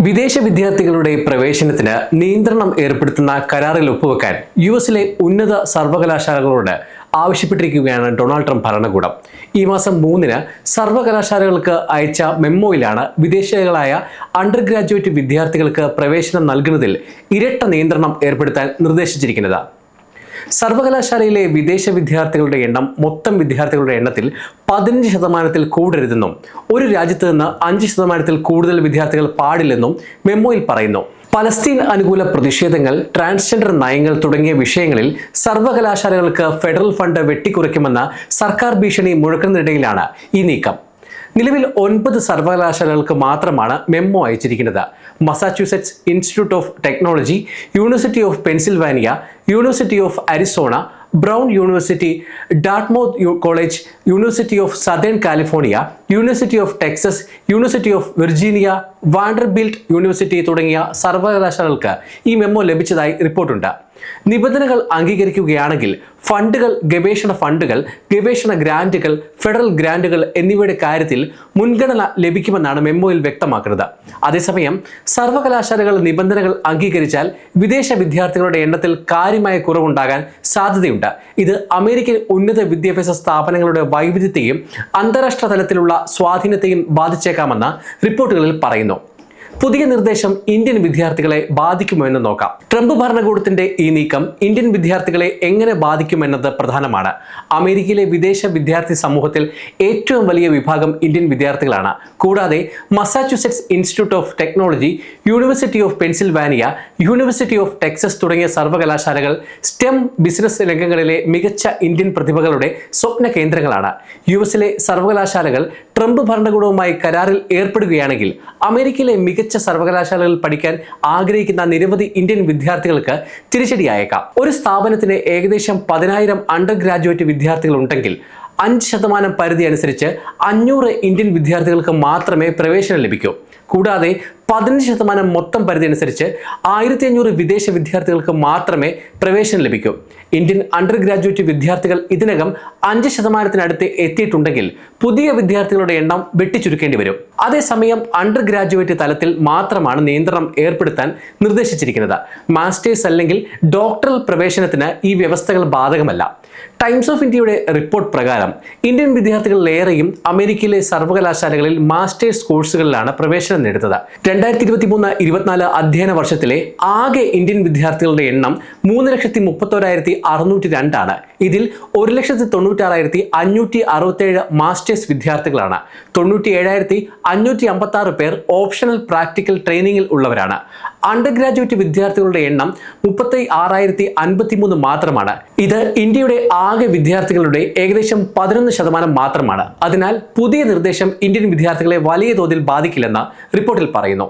വിദേശ വിദ്യാർത്ഥികളുടെ പ്രവേശനത്തിന് നിയന്ത്രണം ഏർപ്പെടുത്തുന്ന കരാറിൽ ഒപ്പുവെക്കാൻ യുഎസിലെ ഉന്നത സർവകലാശാലകളോട് ആവശ്യപ്പെട്ടിരിക്കുകയാണ് ഡൊണാൾഡ് ട്രംപ് ഭരണകൂടം. ഈ മാസം 3-ന് സർവകലാശാലകൾക്ക് അയച്ച മെമ്മോയിലാണ് വിദേശികളായ അണ്ടർ ഗ്രാജുവേറ്റ് വിദ്യാർത്ഥികൾക്ക് പ്രവേശനം നൽകുന്നതിൽ ഇരട്ട നിയന്ത്രണം ഏർപ്പെടുത്താൻ നിർദ്ദേശിച്ചിരിക്കുന്നത്. സർവകലാശാലയിലെ വിദേശ വിദ്യാർത്ഥികളുടെ എണ്ണം മൊത്തം വിദ്യാർത്ഥികളുടെ എണ്ണത്തിൽ 15% കൂടരുതെന്നും ഒരു രാജ്യത്ത് നിന്ന് 5% കൂടുതൽ വിദ്യാർത്ഥികൾ പാടില്ലെന്നും മെമ്മോയിൽ പറയുന്നു. പലസ്തീൻ അനുകൂല പ്രതിഷേധങ്ങൾ, ട്രാൻസ്ജെൻഡർ നയങ്ങൾ തുടങ്ങിയ വിഷയങ്ങളിൽ സർവകലാശാലകൾക്ക് ഫെഡറൽ ഫണ്ട് വെട്ടിക്കുറയ്ക്കുമെന്ന സർക്കാർ ഭീഷണി മുഴക്കുന്നതിനിടയിലാണ് ഈ നീക്കം. നിലവിൽ 9 സർവകലാശാലകൾക്ക് മാത്രമാണ് മെമ്മോ അയച്ചിരിക്കുന്നത്. Massachusetts Institute of Technology, University of Pennsylvania, University of Arizona, Brown University, Dartmouth College, University of Southern California, University of Texas, University of Virginia, Vanderbilt University തുടങ്ങിയ സർവകലാശാലകൾക്ക് ഈ മെമ്മോ ലഭിച്ചതായി റിപ്പോർട്ടുണ്ട്. നിബന്ധനകൾ അംഗീകരിക്കുകയാണെങ്കിൽ ഫണ്ടുകൾ, ഗവേഷണ ഫണ്ടുകൾ, ഗവേഷണ ഗ്രാന്റുകൾ, ഫെഡറൽ ഗ്രാന്റുകൾ എന്നിവയുടെ കാര്യത്തിൽ മുൻഗണന ലഭിക്കുമെന്നാണ് മെമ്മോയിൽ വ്യക്തമാക്കുന്നത്. അതേസമയം സർവകലാശാലകൾ നിബന്ധനകൾ അംഗീകരിച്ചാൽ വിദേശ വിദ്യാർത്ഥികളുടെ എണ്ണത്തിൽ കാര്യമായ കുറവുണ്ടാകാൻ സാധ്യതയുണ്ട്. ഇത് അമേരിക്കൻ ഉന്നത വിദ്യാഭ്യാസ സ്ഥാപനങ്ങളുടെ വൈവിധ്യത്തെയും അന്താരാഷ്ട്ര തലത്തിലുള്ള സ്വാധീനത്തെയും ബാധിച്ചേക്കാമെന്ന് റിപ്പോർട്ടുകളിൽ പറയുന്നു. പുതിയ നിർദ്ദേശം ഇന്ത്യൻ വിദ്യാർത്ഥികളെ ബാധിക്കുമോ എന്ന് നോക്കാം. ട്രംപ് ഭരണകൂടത്തിന്റെ ഈ നീക്കം ഇന്ത്യൻ വിദ്യാർത്ഥികളെ എങ്ങനെ ബാധിക്കുമെന്നത് പ്രധാനമാണ്. അമേരിക്കയിലെ വിദേശ വിദ്യാർത്ഥി സമൂഹത്തിൽ ഏറ്റവും വലിയ വിഭാഗം ഇന്ത്യൻ വിദ്യാർത്ഥികളാണ്. കൂടാതെ Massachusetts Institute of Technology, University of Pennsylvania, University of Texas തുടങ്ങിയ സർവകലാശാലകൾ സ്റ്റെം ബിസിനസ് രംഗങ്ങളിലെ മികച്ച ഇന്ത്യൻ പ്രതിഭകളുടെ സ്വപ്ന കേന്ദ്രങ്ങളാണ്. യുഎസിലെ സർവകലാശാലകൾ ട്രംപ് ഭരണകൂടവുമായി കരാറിൽ ഏർപ്പെടുകയാണെങ്കിൽ അമേരിക്കയിലെ മികച്ച സർവകലാശാലകളിൽ പഠിക്കാൻ ആഗ്രഹിക്കുന്ന നിരവധി ഇന്ത്യൻ വിദ്യാർത്ഥികൾക്ക് തിരിച്ചടിയായേക്കാം. ഒരു സ്ഥാപനത്തിന് ഏകദേശം 10,000 അണ്ടർ ഗ്രാജുവേറ്റ് വിദ്യാർത്ഥികൾ ഉണ്ടെങ്കിൽ 5% പരിധി അനുസരിച്ച് 500 ഇന്ത്യൻ വിദ്യാർത്ഥികൾക്ക് മാത്രമേ പ്രവേശനം ലഭിക്കൂ. കൂടാതെ 15% മൊത്തം പരിധി അനുസരിച്ച് 1500 വിദേശ വിദ്യാർത്ഥികൾക്ക് മാത്രമേ പ്രവേശനം ലഭിക്കൂ. ഇന്ത്യൻ അണ്ടർ ഗ്രാജുവേറ്റ് വിദ്യാർത്ഥികൾ ഇതിനകം 5% എത്തിയിട്ടുണ്ടെങ്കിൽ പുതിയ വിദ്യാർത്ഥികളുടെ എണ്ണം വെട്ടിച്ചുരുക്കേണ്ടി വരും. അതേസമയം അണ്ടർ ഗ്രാജുവേറ്റ് തലത്തിൽ മാത്രമാണ് നിയന്ത്രണം ഏർപ്പെടുത്താൻ നിർദ്ദേശിച്ചിരിക്കുന്നത്. മാസ്റ്റേഴ്സ് അല്ലെങ്കിൽ ഡോക്ടറൽ പ്രവേശനത്തിന് ഈ വ്യവസ്ഥകൾ ബാധകമല്ല. ടൈംസ് ഓഫ് ഇന്ത്യയുടെ റിപ്പോർട്ട് പ്രകാരം ഇന്ത്യൻ വിദ്യാർത്ഥികളിലേറെയും അമേരിക്കയിലെ സർവകലാശാലകളിൽ മാസ്റ്റേഴ്സ് കോഴ്സുകളിലാണ് പ്രവേശനം നേടുന്നത്. 2023-24 അധ്യയന വർഷത്തിലെ ആകെ ഇന്ത്യൻ വിദ്യാർത്ഥികളുടെ എണ്ണം 3,31,602 ആണ്. ഇതിൽ 1,96,567 മാസ്റ്റേഴ്സ് വിദ്യാർത്ഥികളാണ്. 97,556 പേർ ഓപ്ഷണൽ പ്രാക്ടിക്കൽ ട്രെയിനിങ്ങിൽ ഉള്ളവരാണ്. അണ്ടർ ഗ്രാജുവേറ്റ് വിദ്യാർത്ഥികളുടെ എണ്ണം 36,053 മാത്രമാണ്. ഇത് ഇന്ത്യയുടെ ആകെ വിദ്യാർത്ഥികളുടെ ഏകദേശം 11% മാത്രമാണ്. അതിനാൽ പുതിയ നിർദ്ദേശം ഇന്ത്യൻ വിദ്യാർത്ഥികളെ വലിയ തോതിൽ ബാധിക്കില്ലെന്ന് റിപ്പോർട്ടിൽ പറയുന്നു.